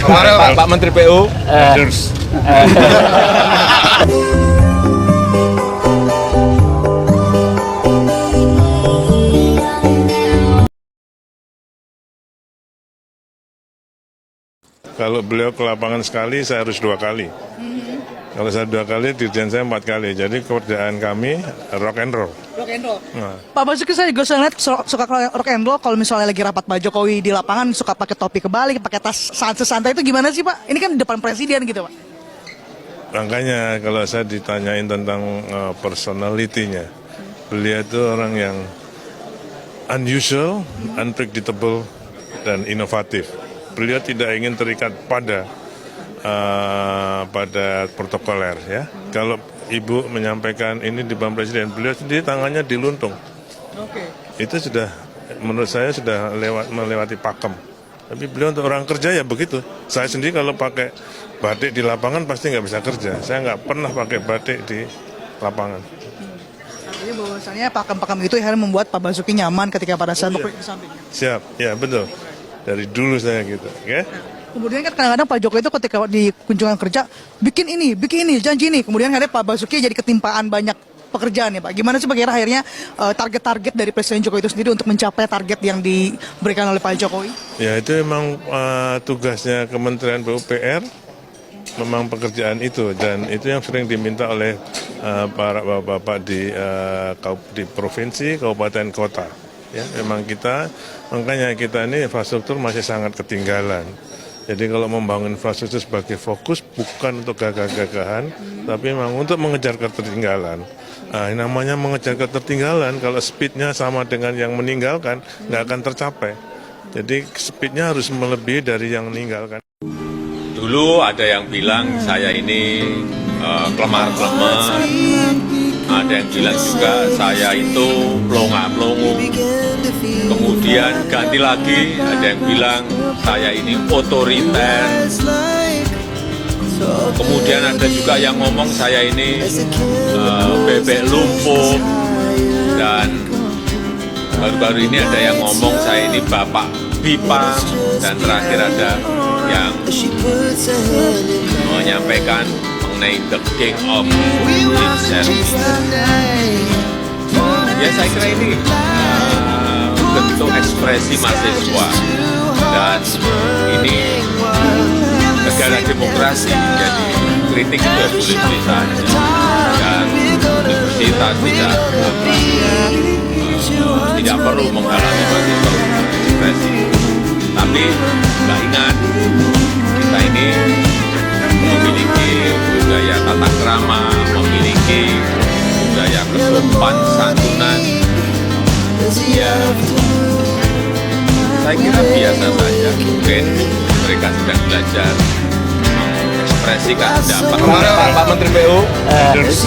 Kemarin Pak Menteri PU. Endorse. Kalau beliau ke lapangan sekali, saya harus 2 kali. Kalau saya 2 kali, dirjen saya 4 kali. Jadi kerjaan kami rock and roll. Rock and roll. Pak Basuki, saya juga lihat suka rock and roll. Kalau misalnya lagi rapat Pak Jokowi di lapangan, suka pakai topi kebalik, pakai tas santai itu gimana sih Pak? Ini kan di depan presiden gitu Pak. Makanya kalau saya ditanyain tentang personality-nya, beliau itu orang yang unusual, unpredictable, dan inovatif. Beliau tidak ingin terikat pada protokoler ya. Kalau Ibu menyampaikan ini di depan presiden, beliau sendiri tangannya diluntung. Itu sudah menurut saya sudah melewati pakem. Tapi beliau untuk orang kerja ya begitu. Saya sendiri kalau pakai batik di lapangan pasti nggak bisa kerja. Saya nggak pernah pakai batik di lapangan. Artinya bahwasannya pakem-pakem itu yang membuat Pak Basuki nyaman ketika pada saat di sampingnya. Siap, ya betul. Dari dulu saya gitu, ya. Kemudian kan kadang-kadang Pak Jokowi itu ketika di kunjungan kerja bikin ini, janji ini. Kemudian akhirnya Pak Basuki jadi ketimpaan banyak pekerjaan ya Pak. Gimana sih Pak akhirnya target-target dari Presiden Jokowi itu sendiri untuk mencapai target yang diberikan oleh Pak Jokowi? Ya itu memang tugasnya Kementerian PUPR, memang pekerjaan itu, dan itu yang sering diminta oleh para bapak-bapak di provinsi, kabupaten, kota. Ya, memang makanya kita ini infrastruktur masih sangat ketinggalan. Jadi kalau membangun infrastruktur sebagai fokus bukan untuk gagah-gagahan, tapi memang untuk mengejar ketertinggalan. Nah, namanya mengejar ketertinggalan, kalau speednya sama dengan yang meninggalkan, nggak akan tercapai. Jadi speednya harus melebihi dari yang meninggalkan. Dulu ada yang bilang saya ini kelemar-kelemar, ada yang bilang juga saya itu pelongo-pelongo. Kemudian ganti lagi, ada yang bilang saya ini otoriter. Kemudian ada juga yang ngomong saya ini bebek lumpuh. Dan baru-baru ini ada yang ngomong saya ini bapak pipa. Dan terakhir ada yang menyampaikan mengenai the king of himself. Ya saya kira ini bentuk ekspresi mahasiswa, dan ini negara demokrasi, jadi kritik itu boleh-boleh saja, dan universitas tidak perlu menghalangi mahasiswa berekspresi. Tapi nggak ingat, kita ini memiliki budaya tata krama, memiliki budaya kesopan santunan. Ya, saya kira biasa saja. Mungkin mereka sedang belajar mengekspresikan pendapat. Kemarin Pak Menteri PU. Endorse.